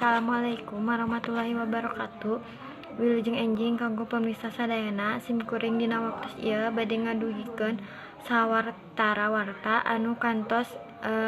Assalamualaikum warahmatullahi wabarakatuh. Wilujeng enjing kanggo pemirsa sadayana simkuring dina waktos ieu bade ngadugikeun sawartara warta anu kantos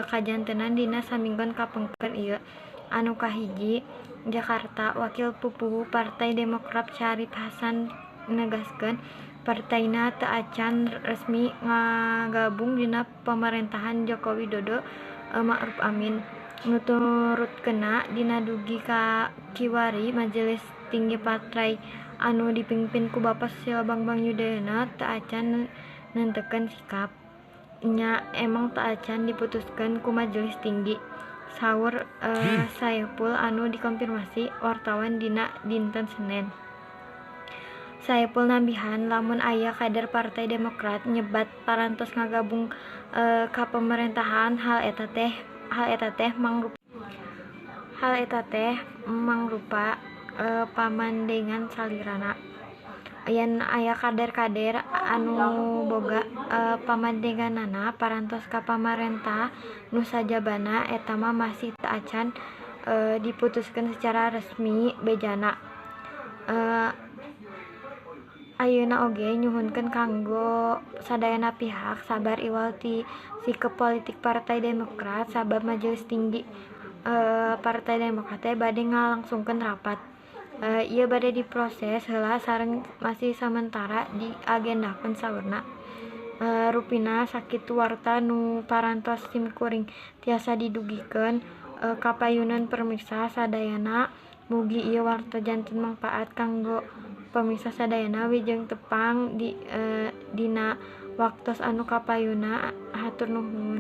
kajantenan dina saminggon kapengker ieu. Anu kahiji, Jakarta, Wakil Pupuhu Partai Demokrat Syarif Hasan negaskeun partaina teu acan resmi ngagabung dina pamerintahan Joko Widodo Ma'ruf Amin. Nuturutkeunna dina dugi ka kiwari Majelis Tinggi Partai anu dipingpin ku Bapak Susilo Bambang Yudhoyono teu acan nentekeun sikap. Nya emang teu acan diputuskeun ku Majelis Tinggi, saur Saepul anu dikonfirmasi wartawan dina dinten Senen. Saepul nambihan lamun aya kader Partai Demokrat nyebat parantos ngagabung ka pamerintahan hal eta teh mangrupa pamandengan salirana. Yen aya kader-kader anu boga pamandenganana parantos ka pamarentah nu sajabana eta mah masih teu acan diputuskeun secara resmi bejana. Ayeuna oge nyuhunkeun kanggo sadayana pihak sabar iwal ti sikep politik Partai Demokrat sabab Majelis Tinggi Partai Demokrat teh bade ngalangsungkeun rapat. Ieu bade diproses heula sareng masih samentara diagendakeun saurna. Rupina sakitu warta nu parantos simkuring tiasa didugikeun kapayunan pemirsa sadayana. Mugi ieu warta janten mangpaat kanggo pemirsa sadayana wijeng tepang dina waktos anu kapayuna. Hatur nuhun.